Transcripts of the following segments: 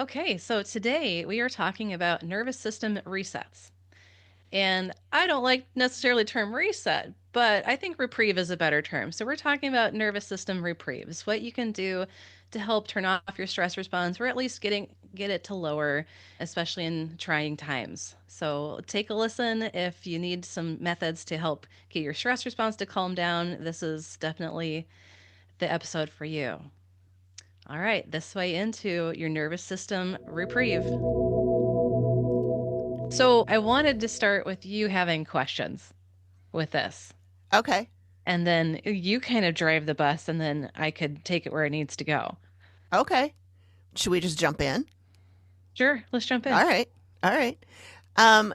Okay, so today we are talking about nervous system resets. And I don't like necessarily the term reset, but I think reprieve is a better term. So we're talking about nervous system reprieves, what you can do to help turn off your stress response or at least get it to lower, especially in trying times. So take a listen if you need some methods to help get your stress response to calm down. This is definitely the episode for you. All right, this way into your nervous system reprieve. So I wanted to start with you having questions with this. Okay. And then you kind of drive the bus, and then I could take it where it needs to go. Okay. Should we just jump in? Sure, let's jump in. All right. All right. Um,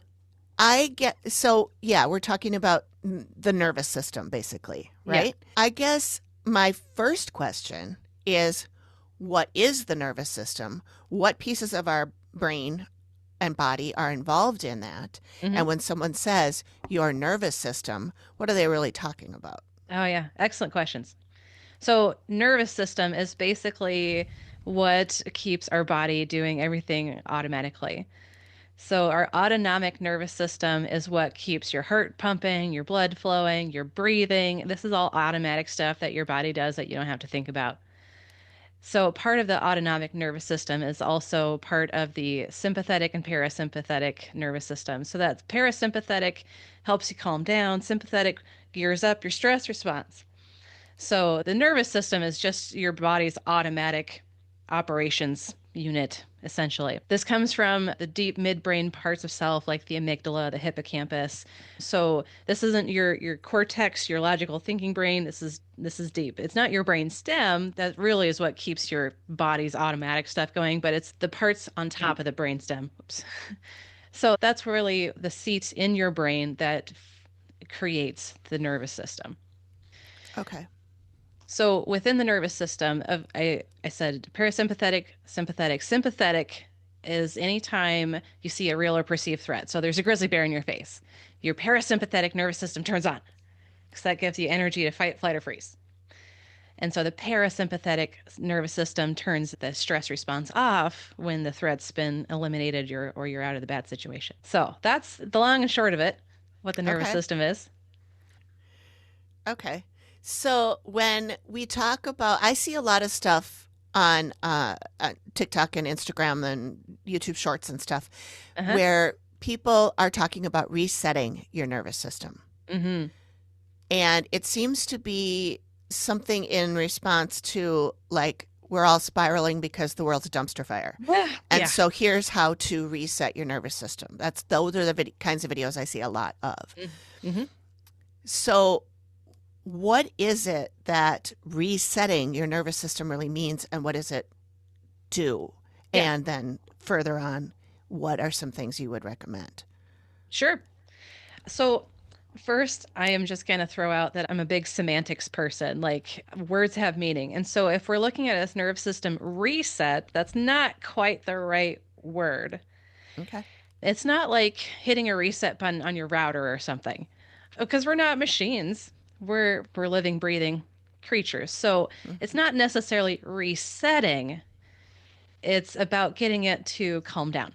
I get so yeah, we're talking about the nervous system basically, Yeah. right? I guess my first question is what is the nervous system? What pieces of our brain and body are involved in that? Hmm. And when someone says your nervous system, what are they really talking about? Oh, yeah. Excellent questions. So, nervous system is basically what keeps our body doing everything automatically. So, our autonomic nervous system is what keeps your heart pumping, your blood flowing, your breathing. This is all automatic stuff that your body does that you don't have to think about. So, part of the autonomic nervous system is also part of the sympathetic and parasympathetic nervous system. So, that parasympathetic helps you calm down, sympathetic gears up your stress response. So, the nervous system is just your body's automatic operations unit, essentially. This comes from the deep midbrain parts of self, like the amygdala, the hippocampus. So this isn't your cortex, your logical thinking brain. This is deep. It's not your brain stem. That really is what keeps your body's automatic stuff going, but it's the parts on top of the brain stem. Oops. So that's really the seat in your brain that creates the nervous system. Okay. So within the nervous system of I said parasympathetic, sympathetic. Sympathetic is anytime you see a real or perceived threat. So there's a grizzly bear in your face. Your parasympathetic nervous system turns on because that gives you energy to fight, flight, or freeze. And so the parasympathetic nervous system turns the stress response off when the threat's been eliminated or you're out of the bad situation. So that's the long and short of it, what the nervous Okay. system is. Okay. So when we talk about, I see a lot of stuff on TikTok and Instagram and YouTube Shorts and stuff Uh-huh. where people are talking about resetting your nervous system. Mm-hmm. And it seems to be something in response to like, we're all spiraling because the world's a dumpster fire. And Yeah. so here's how to reset your nervous system. Those are the kinds of videos I see a lot of. Mm-hmm. So what is it that resetting your nervous system really means, and what does it do? Yeah. And then further on, what are some things you would recommend? Sure. So, first, I am just going to throw out that I'm a big semantics person. Like, words have meaning. And so, if we're looking at this nerve system reset, that's not quite the right word. Okay. It's not like hitting a reset button on your router or something, because we're not machines. We're living, breathing creatures. So, it's Hmm. not necessarily resetting. It's about getting it to calm down.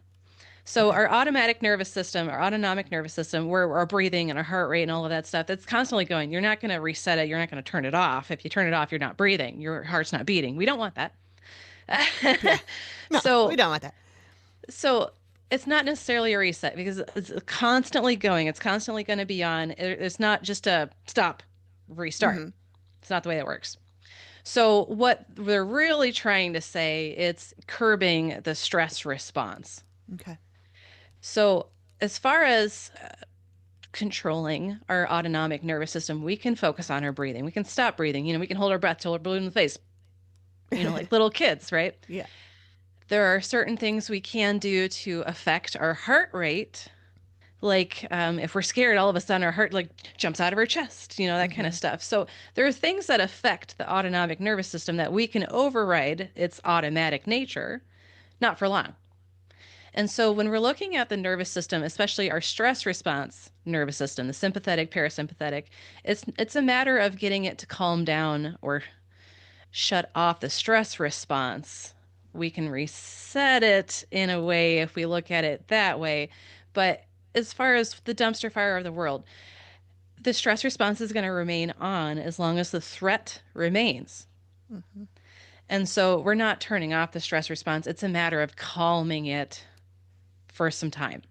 So Okay. our automatic nervous system, our autonomic nervous system, where our breathing and our heart rate and all of that stuff, that's constantly going. You're not going to reset it. You're not going to turn it off. If you turn it off, you're not breathing. Your heart's not beating. We don't want that. Yeah. No, we so, don't want that. so it's not necessarily a reset because it's constantly going. It's constantly going to be on. It's not just a stop, restart. Hmm. It's not the way that works. So what we're really trying to say, it's curbing the stress response. Okay. So as far as controlling our autonomic nervous system, we can focus on our breathing. We can stop breathing. We can hold our breath till we're blue in the face, like little kids, right? Yeah. There are certain things we can do to affect our heart rate. Like if we're scared, all of a sudden our heart like jumps out of our chest, that kind of Hmm. stuff. So there are things that affect the autonomic nervous system that we can override its automatic nature, not for long. And so when we're looking at the nervous system, especially our stress response nervous system, the sympathetic, parasympathetic, it's a matter of getting it to calm down or shut off the stress response we can reset it in a way if we look at it that way. But as far as the dumpster fire of the world, the stress response is going to remain on as long as the threat remains. Hmm. And so we're not turning off the stress response. It's a matter of calming it for some time.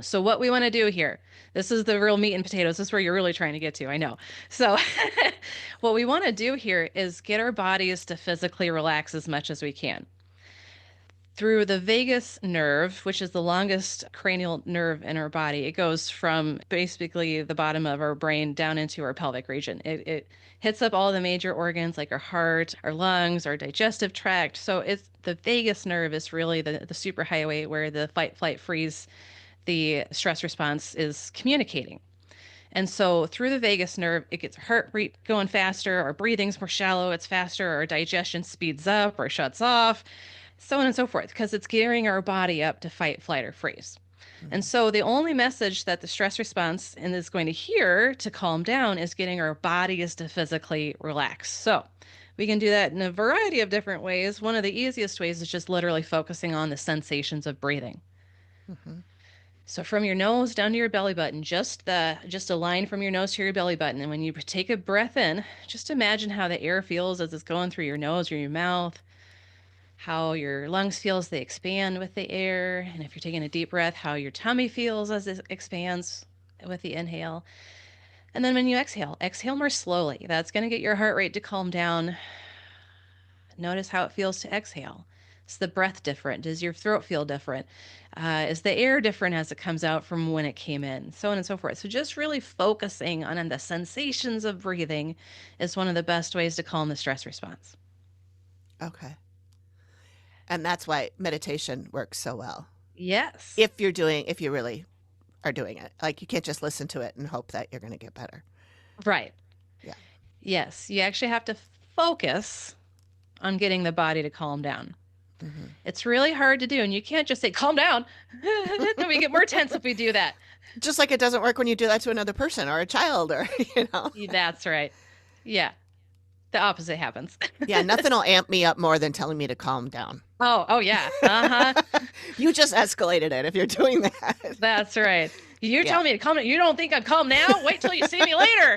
So, what we want to do here, this is the real meat and potatoes. This is where you're really trying to get to, I know. So, what we want to do here is get our bodies to physically relax as much as we can through the vagus nerve, which is the longest cranial nerve in our body. It goes from basically the bottom of our brain down into our pelvic region. It hits up all the major organs like our heart, our lungs, our digestive tract. So it's the vagus nerve is really the super highway where the fight, flight, freeze, the stress response is communicating. And so through the vagus nerve, it gets our heart rate going faster, our breathing's more shallow, it's faster, our digestion speeds up or shuts off, so on and so forth, because it's gearing our body up to fight, flight, or freeze. And Hmm. so the only message that the stress response is going to hear to calm down is getting our bodies to physically relax. So we can do that in a variety of different ways. One of the easiest ways is just literally focusing on the sensations of breathing. Hmm. So from your nose down to your belly button, just a line from your nose to your belly button. And when you take a breath in, just imagine how the air feels as it's going through your nose or your mouth, how your lungs feel as they expand with the air, and if you're taking a deep breath, how your tummy feels as it expands with the inhale. And then when you exhale, exhale more slowly. That's going to get your heart rate to calm down. Notice how it feels to exhale. Is the breath different? Does your throat feel different? Is the air different as it comes out from when it came in? So on and so forth. So just really focusing on the sensations of breathing is one of the best ways to calm the stress response. Okay. And that's why meditation works so well. Yes. If you really are doing it. Like you can't just listen to it and hope that you're going to get better. Right. Yeah. Yes. You actually have to focus on getting the body to calm down. Hmm. It's really hard to do, and you can't just say, calm down. Then we get more tense if we do that. Just like it doesn't work when you do that to another person or a child or, you know. That's right. Yeah. The opposite happens. Yeah, nothing will amp me up more than telling me to calm down. Oh, yeah. Uh-huh. You just escalated it if you're doing that. That's right. You're Yeah. telling me to calm down. You don't think I'm calm now? Wait till you see me later.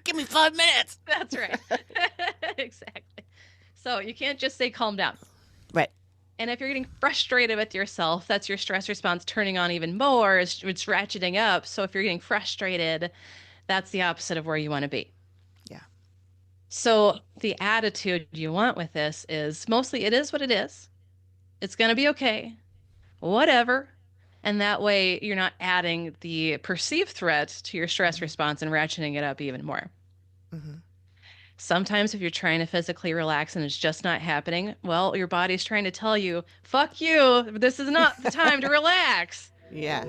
Give me 5 minutes. That's right. Exactly. So you can't just say calm down. Right. And if you're getting frustrated with yourself, that's your stress response turning on even more. It's ratcheting up. So if you're getting frustrated, that's the opposite of where you want to be. Yeah. So the attitude you want with this is mostly it is what it is. It's going to be okay. Whatever. And that way you're not adding the perceived threat to your stress Hmm. response and ratcheting it up even more. Hmm. Sometimes if you're trying to physically relax and it's just not happening, well, your body's trying to tell you, fuck you, this is not the time to relax. Yeah.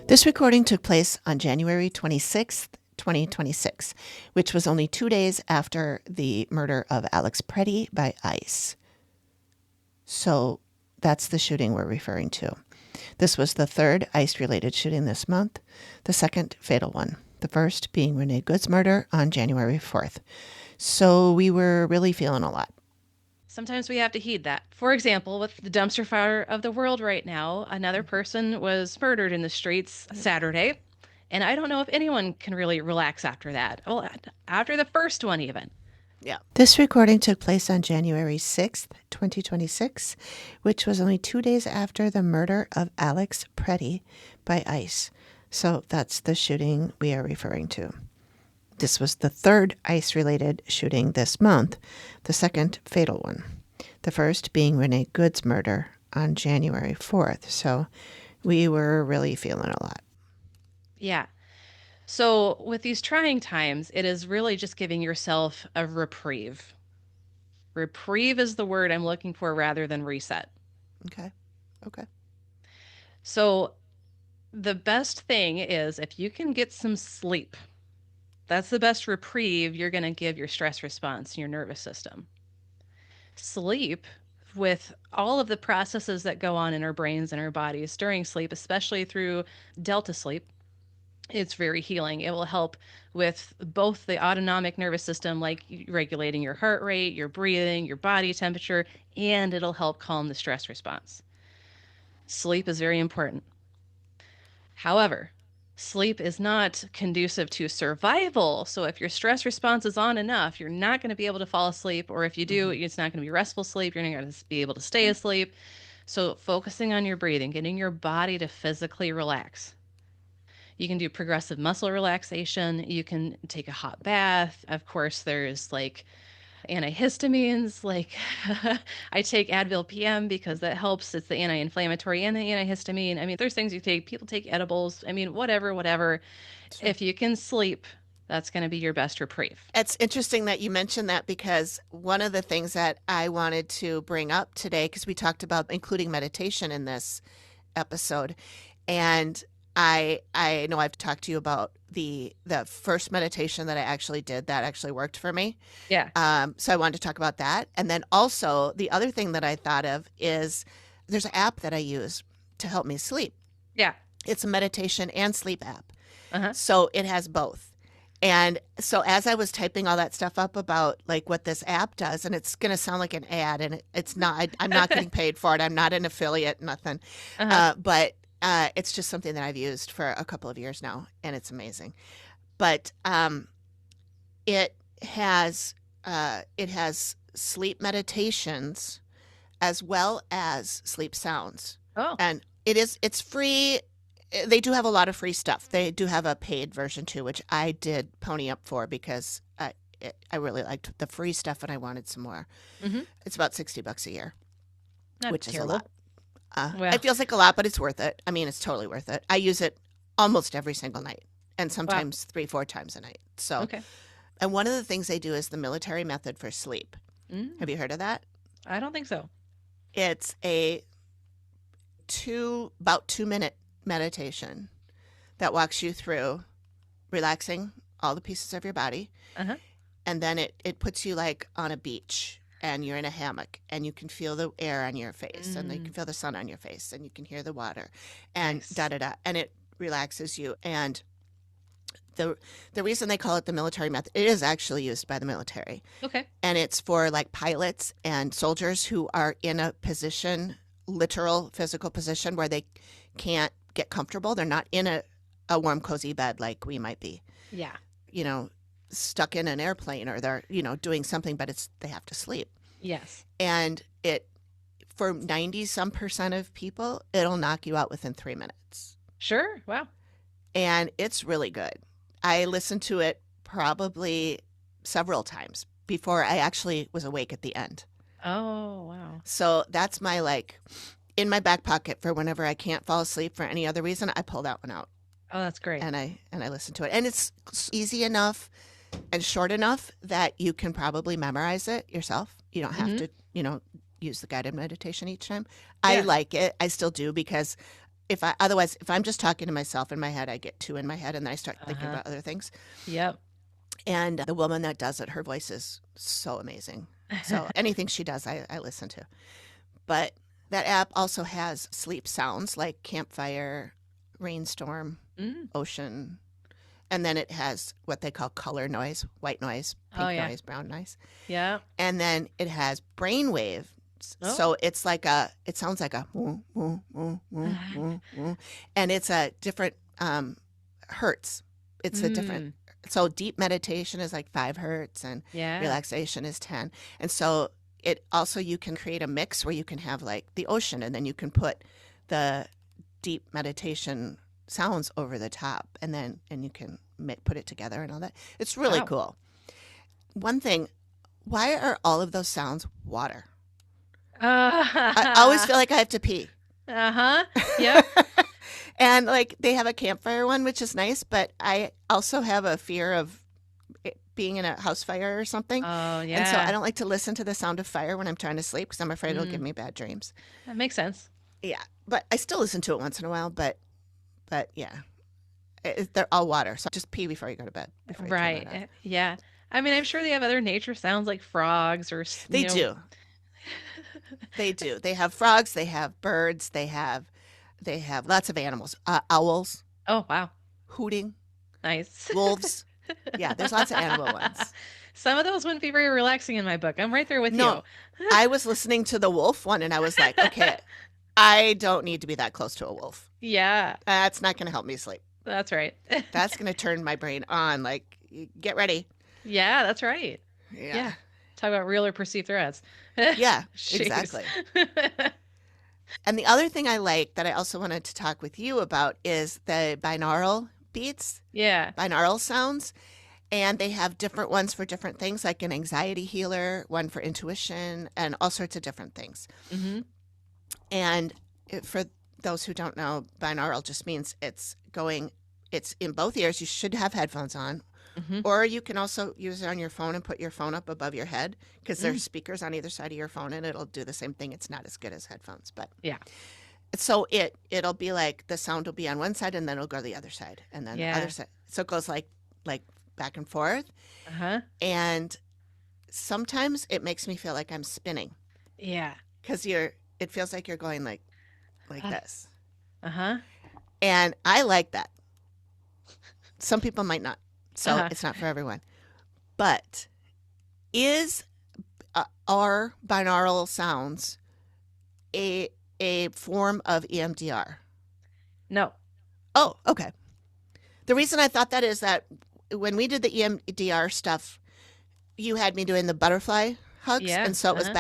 This recording took place on January 26th, 2026, which was only 2 days after the murder of Alex Preddy by ICE. So that's the shooting we're referring to. This was the third ICE-related shooting this month, the second fatal one, the first being Renee Good's murder on January 4th. So we were really feeling a lot. Sometimes we have to heed that. For example, with the dumpster fire of the world right now, another person was murdered in the streets Yep. Saturday. And I don't know if anyone can really relax after that. Well, after the first one, even. Yeah. This recording took place on January 6th, 2026, which was only 2 days after the murder of Alex Preddy by ICE. So that's the shooting we are referring to. This was the third ICE-related shooting this month, the second fatal one. The first being Renee Good's murder on January 4th. So we were really feeling a lot. Yeah. So, with these trying times, it is really just giving yourself a reprieve. Reprieve is the word I'm looking for rather than reset. Okay. Okay. So, the best thing is if you can get some sleep, that's the best reprieve you're going to give your stress response and your nervous system. Sleep, with all of the processes that go on in our brains and our bodies during sleep, especially through delta sleep, It's very healing. It will help with both the autonomic nervous system, like regulating your heart rate, your breathing, your body temperature, and it'll help calm the stress response. Sleep is very important. However, sleep is not conducive to survival. So if your stress response is on enough, you're not going to be able to fall asleep. Or if you do, Hmm. it's not going to be restful sleep. You're not going to be able to stay asleep. So focusing on your breathing, getting your body to physically relax. You can do progressive muscle relaxation. You can take a hot bath. Of course, there's like antihistamines. Like I take Advil PM because that helps. It's the anti-inflammatory and the antihistamine. I mean, there's things you take. People take edibles. I mean, whatever, whatever. Sure. If you can sleep, that's going to be your best reprieve. It's interesting that you mentioned that because one of the things that I wanted to bring up today, because we talked about including meditation in this episode, and I know I've talked to you about the first meditation that I actually did that actually worked for me. Yeah. So I wanted to talk about that, and then also the other thing that I thought of is there's an app that I use to help me sleep. Yeah. It's a meditation and sleep app, Uh-huh. so it has both. And so as I was typing all that stuff up about like what this app does, and it's going to sound like an ad, and it's not. I'm not getting paid for it. I'm not an affiliate, nothing. Uh-huh. But it's just something that I've used for a couple of years now, and it's amazing. But it has sleep meditations as well as sleep sounds, Oh. and it's free. They do have a lot of free stuff. They do have a paid version too, which I did pony up for because I really liked the free stuff and I wanted some more. Mm-hmm. It's about $60 a year, Not which is a terrible. lot. Well, It feels like a lot, but it's worth it. I mean, it's totally worth it. I use it almost every single night and wow. sometimes 3, 4 times a night. So, Okay. and one of the things they do is the military method for sleep. Have Mm, you heard of that? I don't think so. It's a about 2 minute meditation that walks you through relaxing all the pieces of your body. Uh-huh. And then it puts you like on a beach and you're in a hammock and you can feel the air on your face and you Mm, can feel the sun on your face and you can hear the water and nice. da da da. And it relaxes you. And the reason they call it the military method, it is actually used by the military. Okay. And it's for like pilots and soldiers who are in a position, literal physical position where they can't get comfortable. They're not in a warm, cozy bed like we might be, Yeah. you know, stuck in an airplane or they're, doing something, but they have to sleep. Yes. And for 90 some percent of people, it'll knock you out within 3 minutes. Sure. Wow. And it's really good. I listened to it probably several times before I actually was awake at the end. Oh, wow. So that's my like in my back pocket for whenever I can't fall asleep for any other reason, I pull that one out Oh, that's great. and I listen to it. And it's easy enough and short enough that you can probably memorize it yourself. You don't have Mm-hmm. to, use the guided meditation each time. I Yeah. like it. I still do because if I'm just talking to myself in my head, I get too in my head and then I start thinking Uh-huh. about other things. Yep. And the woman that does it, her voice is so amazing. So anything she does, I listen to. But that app also has sleep sounds like campfire, rainstorm, Mm. ocean, and then it has what they call color noise, white noise, Oh, pink yeah. noise, brown noise. Yeah. And then it has brainwave. Oh. So it sounds like a woo, woo, woo, woo, woo, woo. And it's a different hertz. It's a different, Mm. so deep meditation is like 5 hertz and Yeah. relaxation is 10. And so it also, you can create a mix where you can have like the ocean and then you can put the deep meditation sounds over the top and you can put it together and all that. It's really Wow. cool. One thing, why are all of those sounds water? I always feel like I have to pee. Uh-huh. Yep. And like they have a campfire one, which is nice, but I also have a fear of it being in a house fire or something. Oh, And so I yeah. don't like to listen to the sound of fire when I'm trying to sleep because I'm afraid it'll give Mm. me bad dreams. That makes sense. Yeah, but I still listen to it once in a while. But yeah, they're all water. So just pee before you go to bed. Before you turn Right. that off. Yeah. I mean, I'm sure they have other nature sounds like frogs or, They do. They do. They have frogs. They have birds. They have lots of animals. Owls. Oh, wow. hooting, Nice. wolves. Yeah, there's lots of animal ones. Some of those wouldn't be very relaxing in my book. I'm right there with No, you. I was listening to the wolf one and I was like, okay, I don't need to be that close to a wolf. Yeah, That's not going to help me sleep. that's right. That's going to turn my brain on. Like, get ready. Yeah, that's right. Yeah. Yeah. Talk about real or perceived threats. Yeah, Jeez. exactly. And the other thing I like that I also wanted to talk with you about is the binaural beats, Yeah. binaural sounds. And they have different ones for different things, like an anxiety healer, one for intuition, and all sorts of different things. Mm-hmm. And for those who don't know, binaural just means it's in both ears. You should have headphones on. Mm-hmm. Or you can also use it on your phone and put your phone up above your head because Mm. there's speakers on either side of your phone and it'll do the same thing. It's not as good as headphones, but Yeah. so it'll be like the sound will be on one side and then it'll go to the other side and then the Yeah. other side. So it goes like back and forth. Uh-huh. And sometimes it makes me feel like I'm spinning Yeah. because it feels like you're going like this. Uh-huh. And I like that. Some people might not. So Uh-huh. it's not for everyone. But is are binaural sounds a form of EMDR? No. Oh, okay. The reason I thought that is that when we did the EMDR stuff, you had me doing the butterfly hugs, Yeah. and so it was Uh-huh.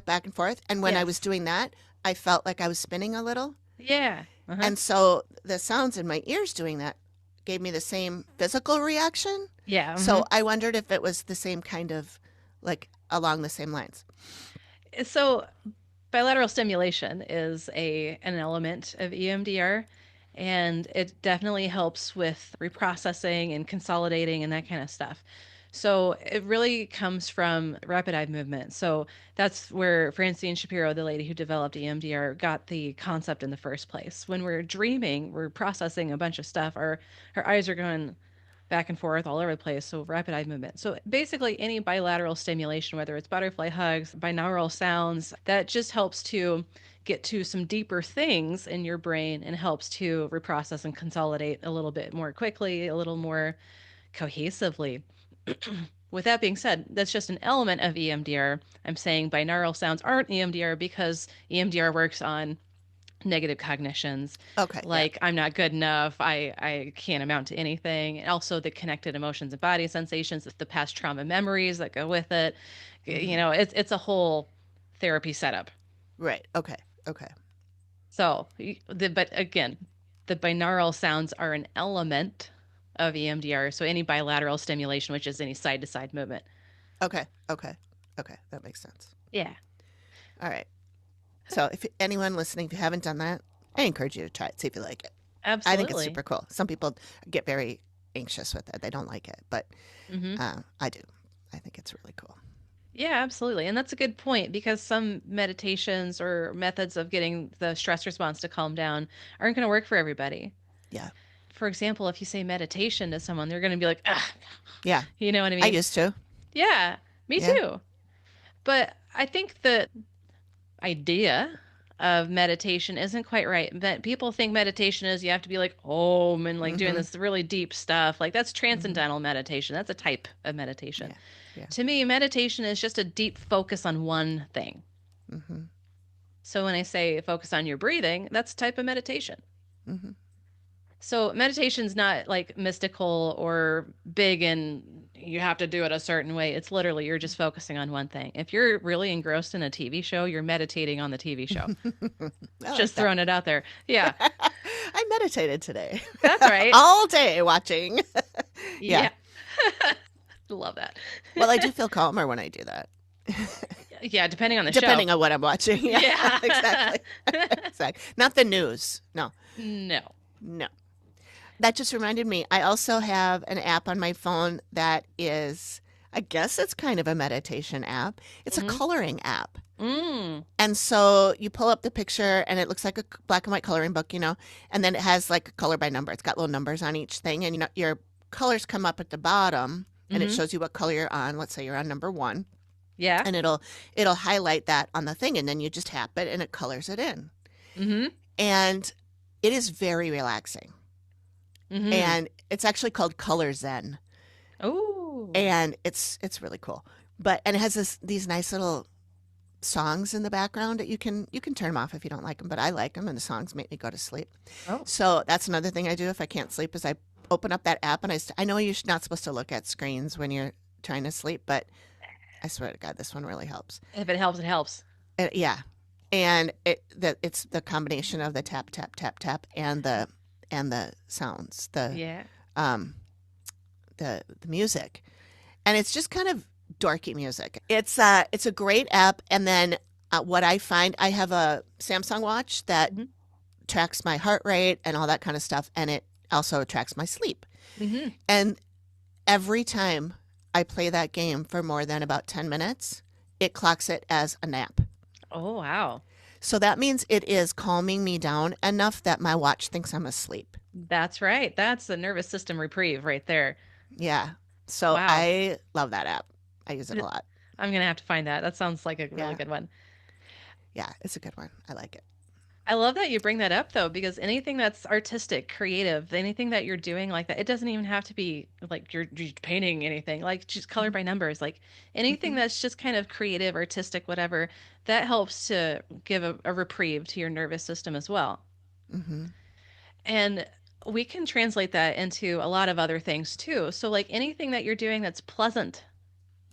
back and forth. And when I was Yes. doing that, I felt like I was spinning a little. Yeah. Uh-huh. And so the sounds in my ears doing that gave me the same physical reaction. Yeah. So I wondered if it was the same kind of, like, along the same lines. So bilateral stimulation is an element of EMDR, and it definitely helps with reprocessing and consolidating and that kind of stuff. So it really comes from rapid eye movement. So that's where Francine Shapiro, the lady who developed EMDR, got the concept in the first place. When we're dreaming, we're processing a bunch of stuff. Our eyes are going back and forth all over the place. So rapid eye movement. So basically any bilateral stimulation, whether it's butterfly hugs, binaural sounds, that just helps to get to some deeper things in your brain and helps to reprocess and consolidate a little bit more quickly, a little more cohesively. With that being said, that's just an element of EMDR. I'm saying binaural sounds aren't EMDR because EMDR works on negative cognitions, Okay. Yeah. like I'm not good enough, I can't amount to anything, and also the connected emotions and body sensations, the past trauma memories that go with it. Mhm. It's a whole therapy setup. Right. Okay. Okay. So, but again, the binaural sounds are an element of EMDR. So any bilateral stimulation, which is any side to side movement. Okay. Okay. Okay. That makes sense. Yeah, All right. So if anyone listening, if you haven't done that, I encourage you to try it, see if you like it. I think it's absolutely. super cool. Some people get very anxious with it. They don't like it, but Hmm. I do. I think it's really cool. Yeah, absolutely. And that's a good point because some meditations or methods of getting the stress response to calm down aren't going to work for everybody. Yeah. For example, if you say meditation to someone, they're going to be like, ah, Yeah. you know what I I mean? used to. Yeah, me Yeah. too. But I think the idea of meditation isn't quite right. That people think meditation is you have to be like om and like doing Mm-hmm. this really deep stuff. Like that's Mm-hmm. transcendental meditation. That's a type of meditation. Yeah. Yeah. To me, meditation is just a deep focus on one thing. Mm-hmm. So when I say focus on your breathing, that's a type of meditation. Mm-hmm. So meditation's not like mystical or big and you have to do it a certain way. It's literally you're just focusing on one thing. If you're really engrossed in a TV show, you're meditating on the TV show. I like Just that. throwing it out there. Yeah, I meditated today. that's right. All day watching. Yeah. Yeah. Love that. Well, I do feel calmer when I do that. Yeah, depending on the Depending show. on what I'm watching. Yeah. Yeah. Exactly. Exactly. Not the news. No. No. No. That just reminded me. I also have an app on my phone that is, I guess it's kind of a meditation app. It's a Hmm. coloring app. Mm. And so you pull up the picture and it looks like a black and white coloring book, and then it has like a color by number. It's got little numbers on each thing. And, your colors come up at the bottom and it Hmm. shows you what color you're on. Let's say you're on number 1. Yeah. And it'll highlight that on the thing. And then you just tap it and it colors it in. Hmm. And it is very relaxing. Mm-hmm. and it's actually called Color Zen, Oh, and it's really cool. But and it has these nice little songs in the background that you can turn them off if you don't like them, but I like them, and the songs make me go to sleep. oh, So that's another thing I do if I can't sleep is I open up that app and I know you're not supposed to look at screens when you're trying to sleep, but I swear to God, this one really helps. if it helps, it helps. Yeah, and it's the combination of the tap tap tap tap and the sounds, Yeah. um the music, and it's just kind of dorky music. It's a great app, and then what I find, I have a Samsung watch that Mm-hmm. tracks my heart rate and all that kind of stuff, and it also tracks my sleep. Mm-hmm. And every time I play that game for more than about 10 minutes, it clocks it as a nap. Oh, wow. So that means it is calming me down enough that my watch thinks I'm asleep. That's right. That's the nervous system reprieve right there. Yeah. So Wow. I love that app. I use it a lot. I'm gonna have to find that. That sounds like a really Yeah. good one. Yeah. It's a good one. I like it. I love that you bring that up though, because anything that's artistic, creative, anything that you're doing like that, it doesn't even have to be like you're painting anything, like just color Mm-hmm. by numbers, like anything Mm-hmm. that's just kind of creative, artistic, whatever, that helps to give a reprieve to your nervous system as well. Mm-hmm. And we can translate that into a lot of other things too. So, like anything that you're doing that's pleasant,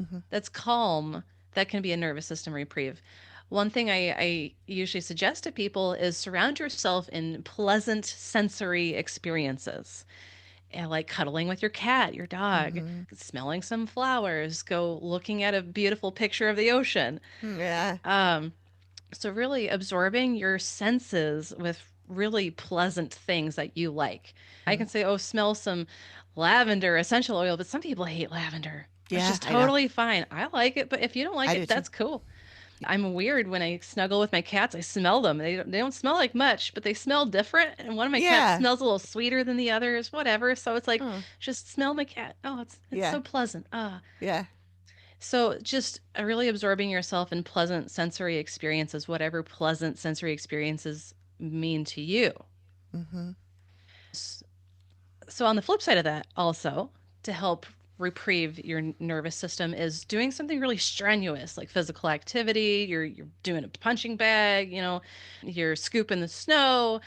Mm-hmm. that's calm, that can be a nervous system reprieve. One thing I usually suggest to people is surround yourself in pleasant sensory experiences. Like cuddling with your cat, your dog, Mm-hmm. smelling some flowers, go looking at a beautiful picture of the ocean. Yeah. Um, so, really absorbing your senses with really pleasant things that you like. I Mm-hmm. can say, oh, smell some lavender essential oil, but some people hate lavender, which Yeah. is I know. totally fine. I like it, but if you don't like I it, do too. that's cool. I'm weird when I snuggle with my cats. I smell them. They don't smell like much, but they smell different. And one of my cats Yeah. smells a little sweeter than the others, whatever. So it's like, Oh. just smell my cat. Oh, it's Yeah. so pleasant. Ah. Yeah. So just really absorbing yourself in pleasant sensory experiences, whatever pleasant sensory experiences mean to you. Mm-hmm. So on the flip side of that, also to help reprieve your nervous system is doing something really strenuous like physical activity. You're doing a punching bag, you're scooping the snow,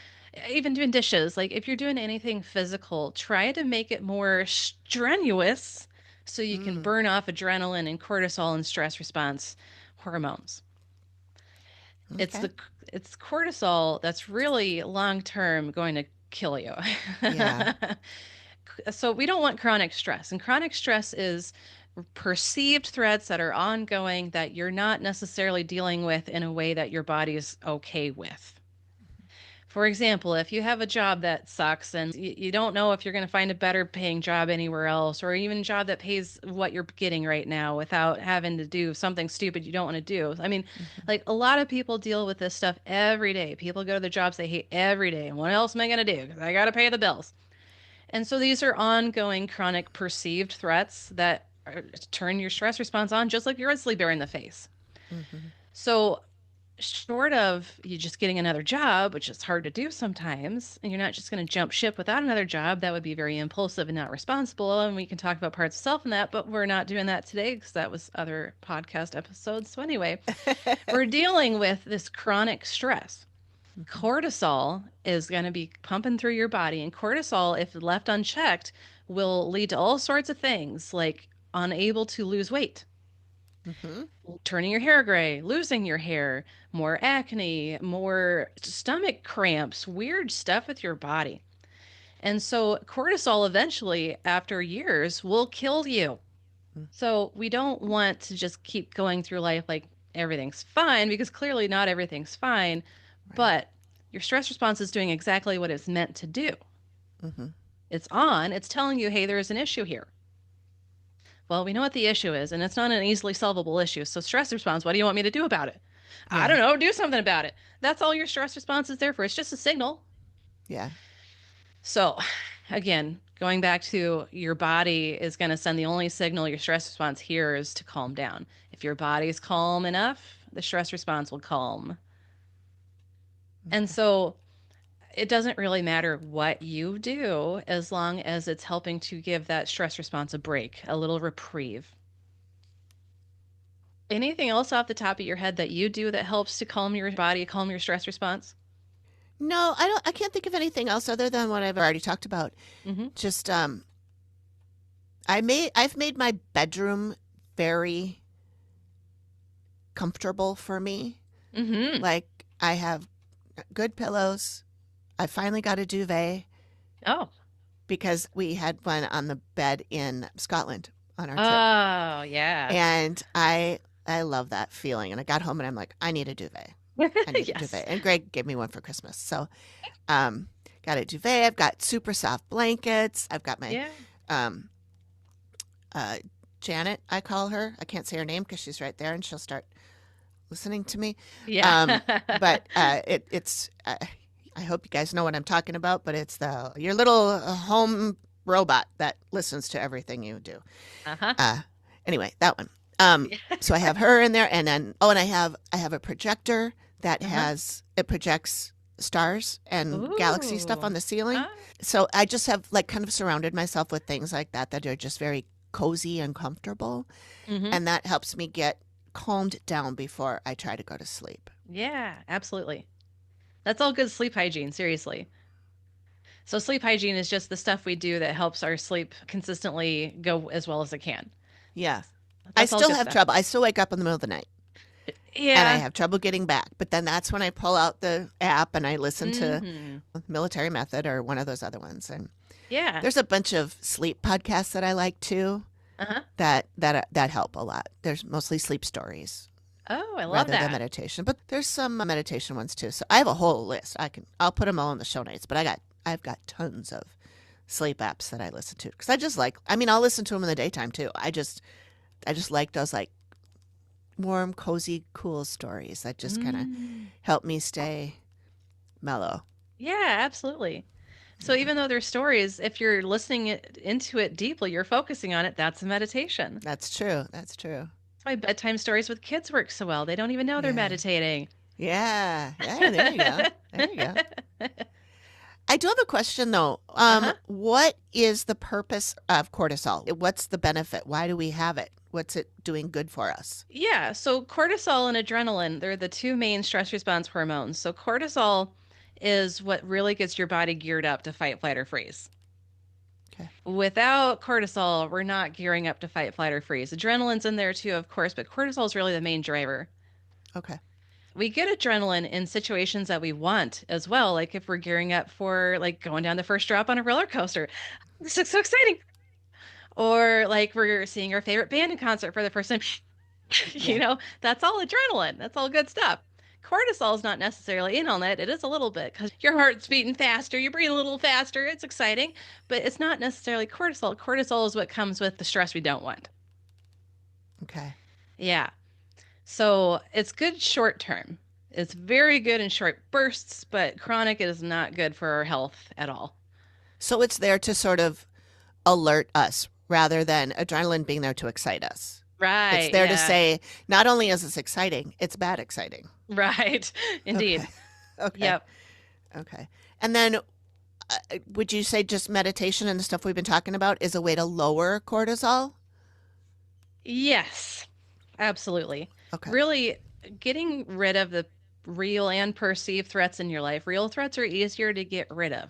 even doing dishes. Like if you're doing anything physical, try to make it more strenuous so you can Mm. burn off adrenaline and cortisol and stress response hormones. It's Okay. the it's cortisol that's really long term going to kill you. Yeah. So we don't want chronic stress. And chronic stress is perceived threats that are ongoing that you're not necessarily dealing with in a way that your body is okay with. For example, if you have a job that sucks and you don't know if you're going to find a better paying job anywhere else, or even a job that pays what you're getting right now without having to do something stupid you don't want to do. I mean, Mm-hmm. like a lot of people deal with this stuff every day. People go to the jobs they hate every day. And what else am I going to do? Because I got to pay the bills. And so these are ongoing chronic perceived threats that turn your stress response on, just like you're a sleep bear in the face. Mm-hmm. So, short of you just getting another job, which is hard to do sometimes, and you're not just going to jump ship without another job, that would be very impulsive and not responsible. And we can talk about parts of self in that, but we're not doing that today because that was other podcast episodes. So, anyway, we're dealing with this chronic stress. Mm-hmm. Cortisol is going to be pumping through your body, and cortisol, if left unchecked, will lead to all sorts of things like unable to lose weight, Mm-hmm. turning your hair gray, losing your hair, more acne, more stomach cramps, weird stuff with your body. And so cortisol eventually, after years, will kill you. So we don't want to just keep going through life like everything's fine because clearly not everything's fine, Right. but your stress response is doing exactly what it's meant to do. Mm-hmm. It's telling you, hey, there is an issue here. Well, we know what the issue is, and it's not an easily solvable issue. So, stress response, what do you want me to do about it? I Yeah. don't know, do something about it. That's all your stress response is there for. It's just a signal. Yeah. So, again, going back to your body is going to send the only signal your stress response hears to calm down. If your body's calm enough, the stress response will calm. And Okay. so It doesn't really matter what you do as long as it's helping to give that stress response a break, a little reprieve. Anything else off the top of your head that you do that helps to calm your body, calm your stress response? No, I don't. I can't think of anything else other than what I've already talked about. Mm-hmm. Just I've made my bedroom very comfortable for me. Mm-hmm. Like I have good pillows. I finally got a duvet Oh. because we had one on the bed in Scotland on our trip. Oh, yeah. And I love that feeling. And I got home and I'm like, I need a duvet. I need a Yes. duvet. And Greg gave me one for Christmas. So um got a duvet. I've got super soft blankets. I've got my Yeah. um uh Janet, I call her. I can't say her name because she's right there and she'll start listening to me. Yeah. But I hope you guys know what I'm talking about, but it's the your little home robot that listens to everything you do. Uh-huh. Uh, anyway, that one. So I have her in there, and then and I have a projector that Uh-huh. has it projects stars and galaxy stuff on Ooh. the ceiling. Ah. So I just have like kind of surrounded myself with things like that are just very cozy and comfortable, Mm-hmm. and that helps me get calmed down before I try to go to sleep. Yeah, absolutely. That's all good sleep hygiene, seriously. So sleep hygiene is just the stuff we do that helps our sleep consistently go as well as it can. Yeah. I That's all still good have stuff. trouble. I still wake up in the middle of the night and I Yeah. have trouble getting back. But then that's when I pull out the app and I listen to Mm-hmm. Military Method or one of those other ones. And Yeah. there's a bunch of sleep podcasts that I like too Uh-huh. that help a lot. There's mostly sleep stories Oh, I love rather than that. meditation, but there's some meditation ones too. So I have a whole list. I'll put them all in the show notes, but I've got tons of sleep apps that I listen to because I just like. I mean, I'll listen to them in the daytime too. I just like those like warm, cozy, cool stories that just kind of Mm. help me stay mellow. Yeah, absolutely. So Yeah, even though they're stories, if you're listening into it deeply, you're focusing on it, that's a meditation. that's true. That's true. That's why bedtime stories with kids work so well. They don't even know they're Yeah. meditating. Yeah. Yeah. There you go. There you go. I do have a question though. Uh-huh. What is the purpose of cortisol? What's the benefit? Why do we have it? What's it doing good for us? Yeah, so cortisol and adrenaline, they're the two main stress response hormones. So cortisol is what really gets your body geared up to fight, flight, or freeze. Okay. Without cortisol, we're not gearing up to fight, flight, or freeze. Adrenaline's in there too, of course, but cortisol is really the main driver. Okay. We get adrenaline in situations that we want as well, like if we're gearing up for like going down the first drop on a roller coaster. This is so exciting. Or like we're seeing our favorite band in concert for the first time. Yeah. That's all adrenaline. That's all good stuff. Cortisol is not necessarily in on that. It is a little bit because your heart's beating faster, you're breathing a little faster. It's exciting, but it's not necessarily cortisol. Cortisol is what comes with the stress we don't want. Okay. Yeah. So it's good short term. It's very good in short bursts, but chronic is not good for our health at all. So it's there to sort of alert us rather than adrenaline being there to excite us. It's Right. there to Yeah. say, not only is this exciting, it's bad exciting. Right. Okay. Indeed. Okay. Yep. Okay. And then would you say just meditation and the stuff we've been talking about is a way to lower cortisol? Yes. Absolutely. Okay. Really getting rid of the real and perceived threats in your life. Real threats are easier to get rid of.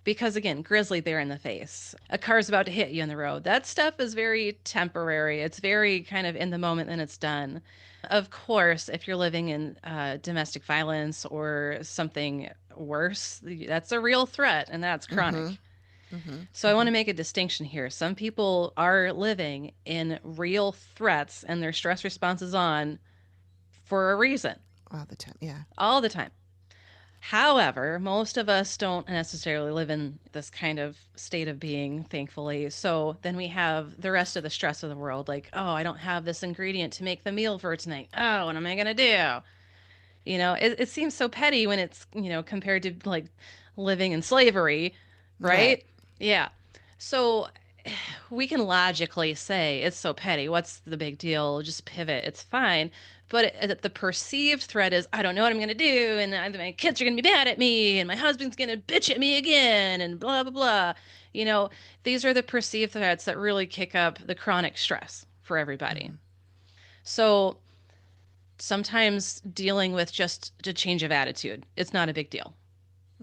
Because again, grizzly bear in the face, a car's about to hit you in the road. That stuff is very temporary. It's very kind of in the moment and it's done. Of course, if you're living in domestic violence or something worse, that's a real threat and that's Mm-hmm. chronic. Mm-hmm. So I want Mm-hmm. to make a distinction here. Some people are living in real threats and their stress response is on for a reason All the time. Yeah. all the time. However, most of us don't necessarily live in this kind of state of being, thankfully. So then we have the rest of the stress of the world, like, oh, I don't have this ingredient to make the meal for tonight. Oh, what am I going to do? It seems so petty when it's, compared to like living in slavery, Right. right? Yeah. So we can logically say it's so petty. What's the big deal? Just pivot. It's fine. But the perceived threat is, I don't know what I'm going to do, and my kids are going to be mad at me, and my husband's going to bitch at me again, and blah, blah, blah. You know, these are the perceived threats that really kick up the chronic stress for everybody. Mm-hmm. So sometimes dealing with just a change of attitude, it's not a big deal.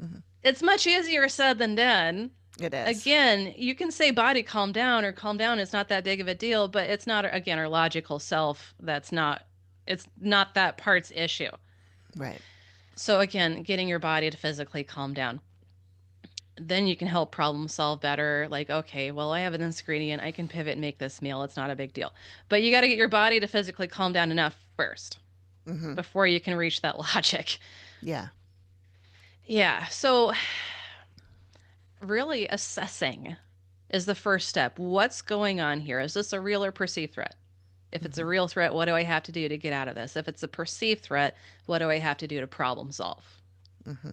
Mm-hmm. It's much easier said than done. It is. Again, you can say body calm down or calm down. It's not that big of a deal, but it's not, again, our logical self. It's not that part's issue. Right. So again, getting your body to physically calm down. Then you can help problem solve better. Like, okay, well, I have an ingredient. I can pivot and make this meal. It's not a big deal. But you got to get your body to physically calm down enough first Mm-hmm. before you can reach that logic. Yeah. Yeah. So really assessing is the first step. What's going on here? Is this a real or perceived threat? If it's a Mm-hmm. real threat, what do I have to do to get out of this? If it's a perceived threat, what do I have to do to problem solve? Mm-hmm.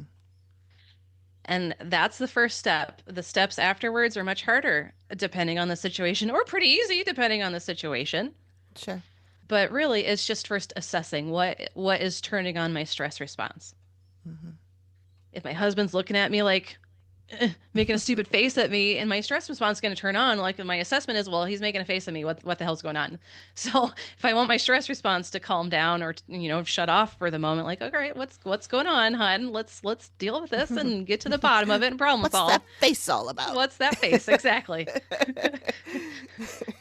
And that's the first step. The steps afterwards are much harder depending on the situation, or pretty easy depending on the situation. Sure. But really, it's just first assessing what is turning on my stress response. Mm-hmm. If my husband's looking at me like making a stupid face at me, and my stress response is going to turn on, like my assessment is, well, he's making a face at me, what the hell's going on? So if I want my stress response to calm down or shut off for the moment, like, all right, what's going on, hon? Let's deal with this and get to the bottom of it and problem What's that solve. face all about? What's that face exactly?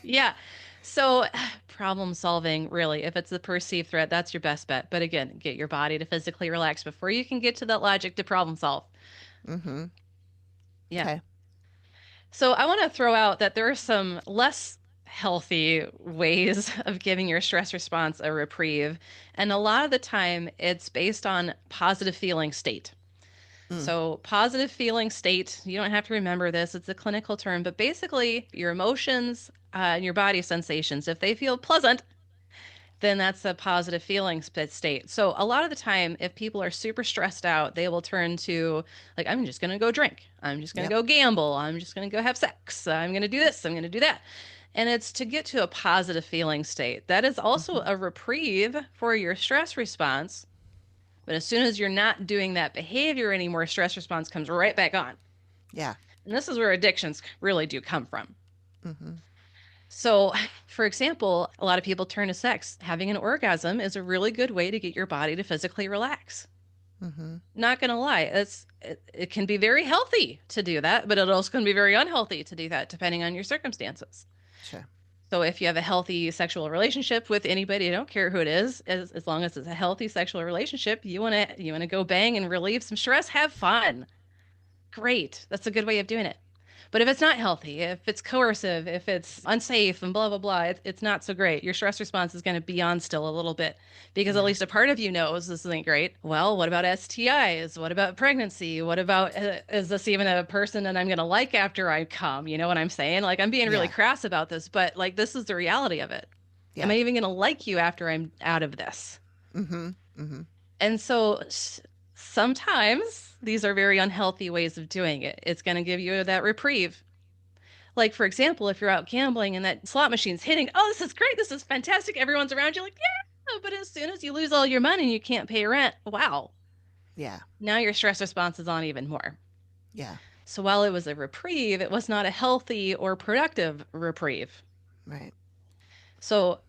Yeah. So problem solving, really, if it's a perceived threat, that's your best bet. But again, get your body to physically relax before you can get to that logic to problem solve. Mm-hmm. Yeah. Okay. So I want to throw out that there are some less healthy ways of giving your stress response a reprieve. And a lot of the time, it's based on positive feeling state. Mm. So, positive feeling state, you don't have to remember this, it's a clinical term, but basically, your emotions and your body sensations, if they feel pleasant, then that's a positive feeling state. So a lot of the time, if people are super stressed out, they will turn to, like, I'm just going to go drink. I'm just going to Yep. go gamble. I'm just going to go have sex. I'm going to do this. I'm going to do that. And it's to get to a positive feeling state. That is also Mm-hmm. a reprieve for your stress response. But as soon as you're not doing that behavior anymore, stress response comes right back on. Yeah. And this is where addictions really do come from. Mm-hmm. So, for example, a lot of people turn to sex. Having an orgasm is a really good way to get your body to physically relax. Mm-hmm. Not going to lie, it can be very healthy to do that, but it also can be very unhealthy to do that depending on your circumstances. Sure. So, if you have a healthy sexual relationship with anybody, I don't care who it is, as long as it's a healthy sexual relationship, you want to go bang and relieve some stress, have fun. Great. That's a good way of doing it. But if it's not healthy, if it's coercive, if it's unsafe and blah, blah, blah, it's not so great. Your stress response is going to be on still a little bit because at Yeah. least a part of you knows this isn't great. Well, what about STIs? What about pregnancy? What about, is this even a person that I'm going to like after I come? You know what I'm saying? Like, I'm being really Yeah. crass about this, but like, this is the reality of it. Am Yeah. I even going to like you after I'm out of this? Mm-hmm. Mm-hmm. And so sometimes these are very unhealthy ways of doing it. It's going to give you that reprieve. Like, for example, if you're out gambling and that slot machine's hitting, oh, this is great. This is fantastic. Everyone's around you like, yeah. But as soon as you lose all your money and you can't pay rent, wow. Yeah. Now your stress response is on even more. Yeah. So while it was a reprieve, it was not a healthy or productive reprieve. Right. So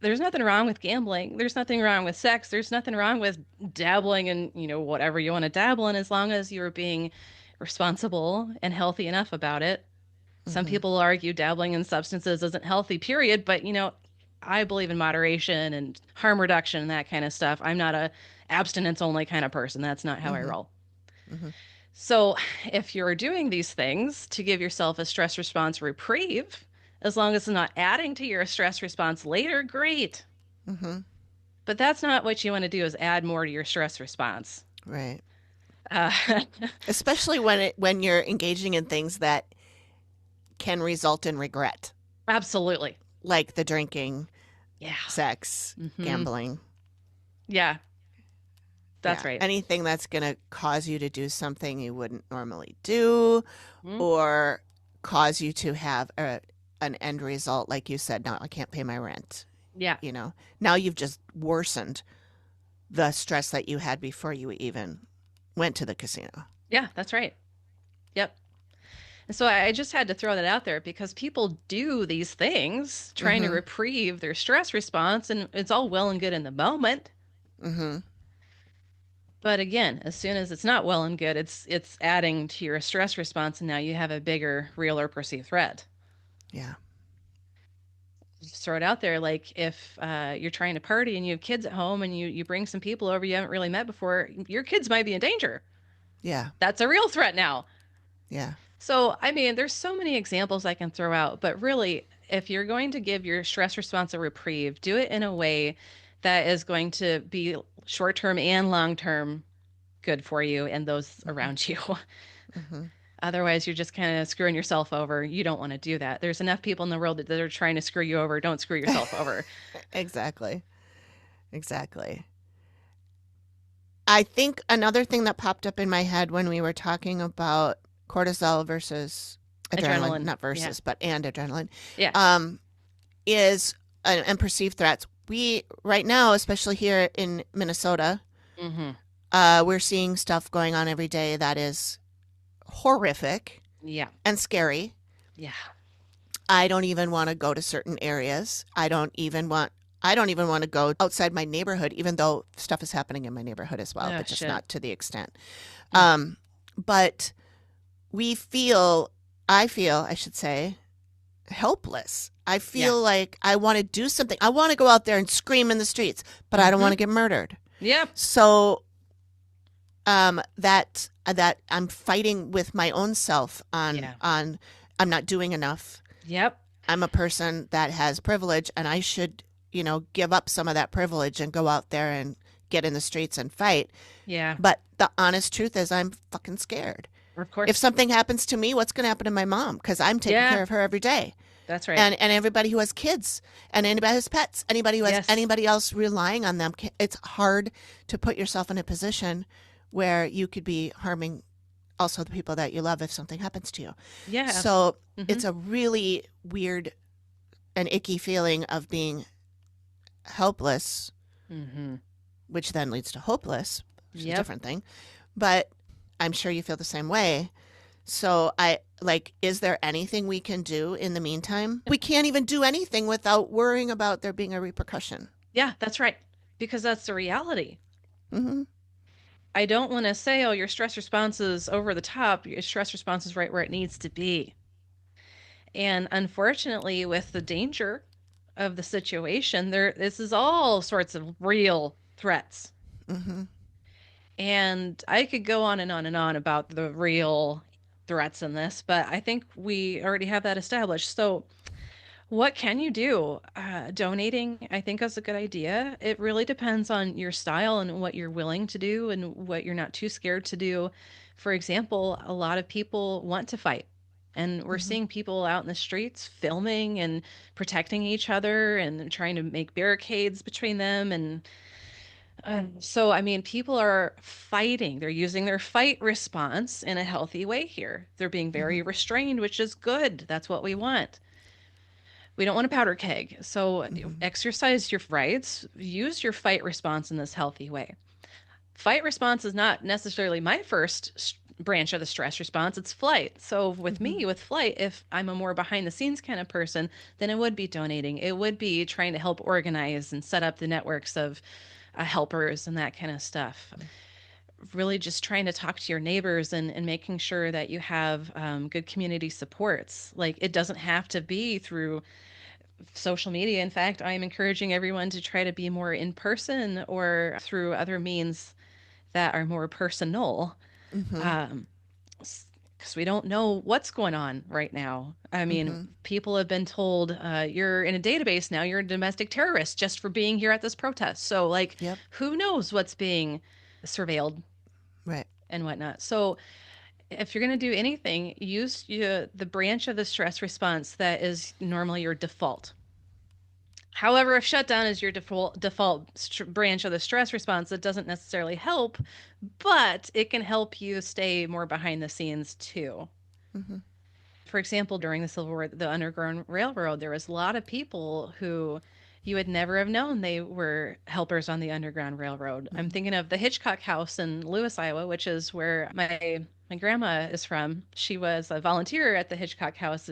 there's nothing wrong with gambling. There's nothing wrong with sex. There's nothing wrong with dabbling in, whatever you want to dabble in as long as you're being responsible and healthy enough about it. Some Mm-hmm. people argue dabbling in substances isn't healthy, period. But, I believe in moderation and harm reduction and that kind of stuff. I'm not a abstinence only kind of person. That's not how I Mm-hmm. roll. Mm-hmm. So if you're doing these things to give yourself a stress response reprieve, as long as it's not adding to your stress response later, great. Mm-hmm. But that's not what you want to do is add more to your stress response. Right. Uh, Especially when you're engaging in things that can result in regret, absolutely. like the drinking, Yeah. sex, Hmm. gambling. Yeah, Yeah. that's right. Anything that's going to cause you to do something you wouldn't normally do Mhm. or cause you to have an end result, like you said, no, I can't pay my rent. Yeah. you know. Now you've just worsened the stress that you had before you even went to the casino. Yeah, that's right. Yep. And so I just had to throw that out there because people do these things trying to Mhm. reprieve their stress response, and it's all well and good in the moment. Mhm. But again, as soon as it's not well and good, it's adding to your stress response, and now you have a bigger, real or perceived threat. Yeah. Just throw it out there, like if you're trying to party and you have kids at home and you bring some people over you haven't really met before, your kids might be in danger. Yeah. That's a real threat now. Yeah. So, I mean, there's so many examples I can throw out, but really, if you're going to give your stress response a reprieve, do it in a way that is going to be short term and long term good for you and those Mhm. around you. Mhm. Otherwise, you're just kind of screwing yourself over. You don't want to do that. There's enough people in the world that are trying to screw you over. Don't screw yourself over. Exactly. Exactly. I think another thing that popped up in my head when we were talking about cortisol versus adrenaline, Adrenaline. not Yeah. versus, but and adrenaline, Yeah. um, is and perceived threats. We right now, especially here in Minnesota, Mm-hmm. we're seeing stuff going on every day that is horrific Yeah. and scary. Yeah. I don't even want to go to certain areas. I don't even want to go outside my neighborhood, even though stuff is happening in my neighborhood as well, Oh, but just shit. not to the extent. Mm. Um, but we feel, I feel, I should say, helpless. I Yeah. feel like I want to do something. I want to go out there and scream in the streets, but I don't want Mm-hmm. to get murdered. Yep. So that I'm fighting with my own self Yeah. on I'm not doing enough. Yep. I'm a person that has privilege and I should, give up some of that privilege and go out there and get in the streets and fight. Yeah. But the honest truth is I'm fucking scared. Of If course. something happens to me, what's going to happen to my mom? Because I'm taking Yeah. care of her every day. That's right. And everybody who has kids and anybody who has pets, anybody who has Yes. anybody else relying on them, it's hard to put yourself in a position where you could be harming also the people that you love if something happens to you. Yeah. So Mm-hmm. it's a really weird and icky feeling of being helpless, Mm-hmm. which then leads to hopeless, which is a Yep. different thing. But I'm sure you feel the same way. So is there anything we can do in the meantime? We can't even do anything without worrying about there being a repercussion. Yeah, that's right. Because that's the reality. Mm-hmm. I don't want to say, oh, your stress response is over the top. Your stress response is right where it needs to be. And unfortunately, with the danger of the situation, this is all sorts of real threats. Mm-hmm. And I could go on and on and on about the real threats in this, but I think we already have that established. So, what can you do? Donating, I think, is a good idea. It really depends on your style and what you're willing to do and what you're not too scared to do. For example, a lot of people want to fight. And we're Mm-hmm. seeing people out in the streets filming and protecting each other and trying to make barricades between them. And so, I mean, people are fighting. They're using their fight response in a healthy way here. They're being Mm-hmm. very restrained, which is good. That's what we want. We don't want a powder keg. So Mm-hmm. exercise your rights, use your fight response in this healthy way. Fight response is not necessarily my first branch of the stress response, it's flight. So with Mm-hmm. me, with flight, if I'm a more behind the scenes kind of person, then it would be donating. It would be trying to help organize and set up the networks of helpers and that kind of stuff. Really just trying to talk to your neighbors and making sure that you have good community supports. Like it doesn't have to be through social media. In fact, I'm encouraging everyone to try to be more in person or through other means that are more personal. Mm-hmm. Um, because we don't know what's going on right now. I mean, Mm-hmm. people have been told you're in a database now, you're a domestic terrorist just for being here at this protest. So, like, Yep. who knows what's being surveilled Right. and whatnot? So, if you're going to do anything, use the branch of the stress response that is normally your default. However, if shutdown is your default branch of the stress response, it doesn't necessarily help, but it can help you stay more behind the scenes too. Mm-hmm. For example, during the Civil War, the Underground Railroad, there was a lot of people who you would never have known they were helpers on the Underground Railroad. I'm thinking of the Hitchcock House in Lewis, Iowa, which is where my grandma is from. She was a volunteer at the Hitchcock House.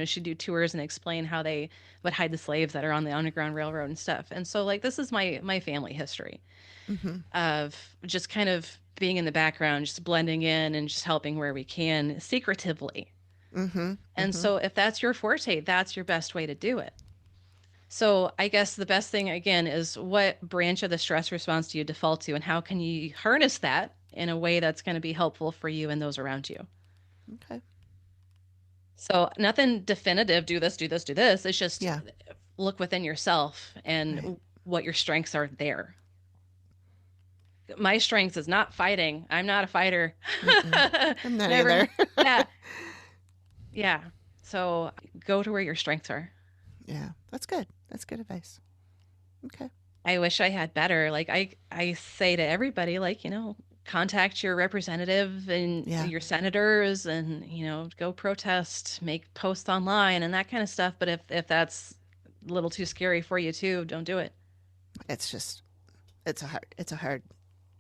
She'd do tours and explain how they would hide the slaves that are on the Underground Railroad and stuff. And so, like, this is my family history Mm-hmm. of just kind of being in the background, just blending in and just helping where we can secretively. Mm-hmm. And Mm-hmm. so, if that's your forte, that's your best way to do it. So, I guess the best thing again is what branch of the stress response do you default to, and how can you harness that in a way that's going to be helpful for you and those around you? Okay. So, nothing definitive, do this, do this, do this. It's just Yeah. look within yourself Right. and what your strengths are there. My strength is not fighting. I'm not a fighter. Mm-mm. I'm not Never. either. Yeah. Yeah. So go to where your strengths are. Yeah. That's good. That's good advice. Okay. I wish I had better. Like I say to everybody, like, contact your representative and Yeah. your senators and, go protest, make posts online and that kind of stuff. But if that's a little too scary for you too, don't do it. It's just it's a hard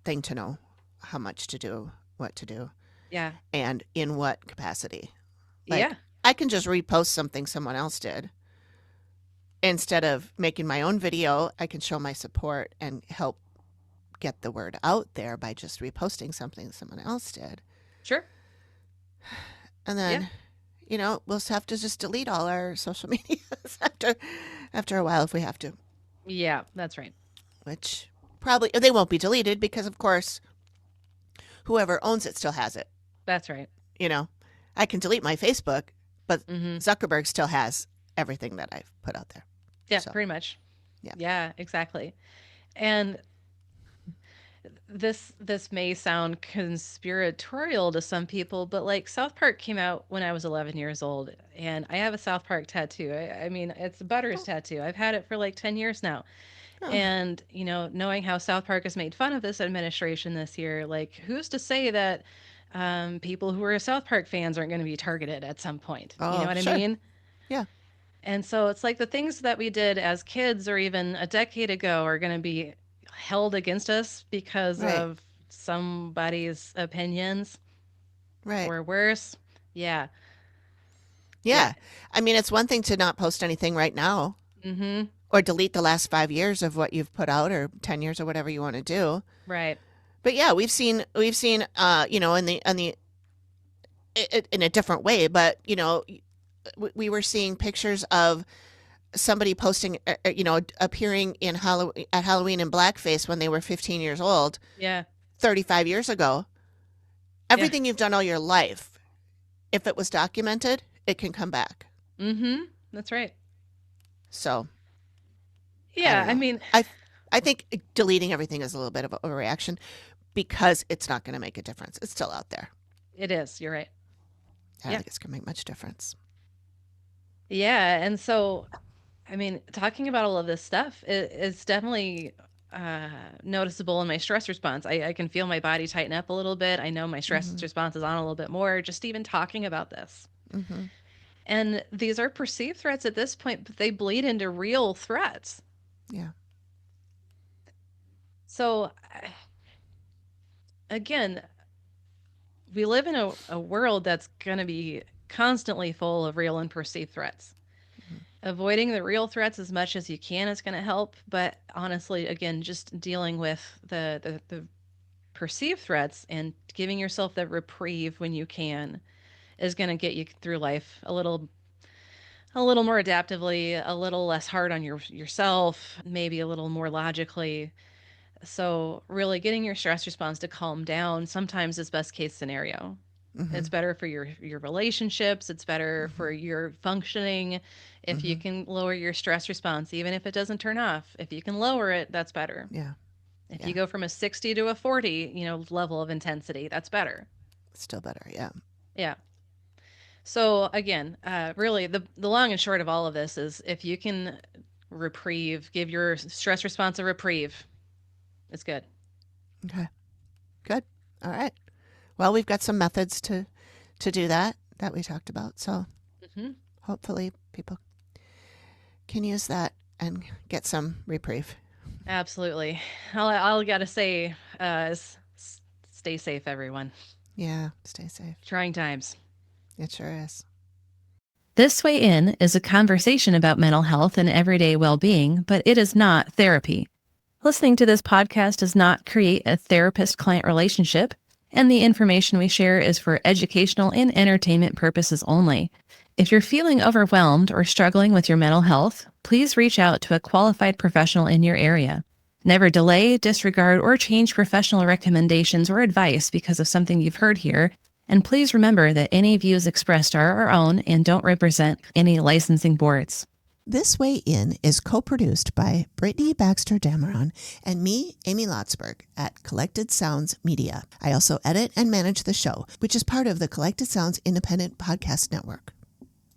thing to know how much to do, what to do, Yeah. and in what capacity. Like, Yeah. I can just repost something someone else did. Instead of making my own video, I can show my support and help get the word out there by just reposting something someone else did. Sure. And Yeah. then, we'll have to just delete all our social medias after a while if we have to, Yeah, that's right. which probably they won't be deleted because, of course, whoever owns it still has it. That's right. You know, I can delete my Facebook, but Mm-hmm. Zuckerberg still has everything that I've put out there. Yeah, So, pretty much. yeah. Yeah, exactly. And this may sound conspiratorial to some people, but like South Park came out when I was 11 years old, and I have a South Park tattoo. I mean, it's a Butters Oh, tattoo. I've had it for like 10 years now. oh, And, knowing how South Park has made fun of this administration this year, like, who's to say that people who are South Park fans aren't going to be targeted at some point? You know oh, what I sure. mean? Yeah, And so it's like the things that we did as kids or even a decade ago are going to be held against us because right, of somebody's opinions right. or worse. Yeah. Yeah. Yeah. I mean, it's one thing to not post anything right now Mhm. or delete the last 5 years of what you've put out or 10 years or whatever you want to do. Right. But yeah, we've seen, in a different way, but, we were seeing pictures of somebody posting, appearing at Halloween in blackface when they were 15 years old, Yeah. 35 years ago. Yeah. Everything you've done all your life, if it was documented, it can come back. Mhm. That's right. So I Yeah, don't I know. mean, I think deleting everything is a little bit of a overreaction because it's not going to make a difference. It's still out there. it is. You're right. I don't Yeah. think it's going to make much difference. Yeah, and so I mean, talking about all of this stuff is definitely uh, noticeable in my stress response. I can feel my body tighten up a little bit. I know my stress Mm-hmm. response is on a little bit more, just even talking about this. Mm-hmm. And these are perceived threats at this point, but they bleed into real threats. Yeah. So, again, we live in a world that's going to be constantly full of real and perceived threats. Mm-hmm. Avoiding the real threats as much as you can is going to help, but honestly, again, just dealing with the perceived threats and giving yourself that reprieve when you can is going to get you through life a little more adaptively, a little less hard on yourself, maybe a little more logically. So, really getting your stress response to calm down sometimes is best case scenario. Mm-hmm. It's better for your relationships, it's better Mm-hmm. for your functioning if you Mm-hmm. can lower your stress response even if it doesn't turn off. If you can lower it, that's better. Yeah. If Yeah. you go from a 60 to a 40, level of intensity, that's better. Still better. Yeah. Yeah. So again, really the long and short of all of this is if you can reprieve, give your stress response a reprieve, it's good. Okay. Good. All right. Well, we've got some methods to do that we talked about. So Hmm. hopefully people can use that and get some reprieve. Absolutely. All I gotta say is stay safe, everyone. Yeah, stay safe. Trying times. It sure is. This Way In is a conversation about mental health and everyday well being, but it is not therapy. Listening to this podcast does not create a therapist client relationship, and the information we share is for educational and entertainment purposes only. If you're feeling overwhelmed or struggling with your mental health, please reach out to a qualified professional in your area. Never delay, disregard, or change professional recommendations or advice because of something you've heard here. And please remember that any views expressed are our own and don't represent any licensing boards. This Way In is co-produced by Brittney Baxter Dameron and me, Amy Lotsberg, at Collected Sounds Media. I also edit and manage the show, which is part of the Collected Sounds Independent Podcast Network.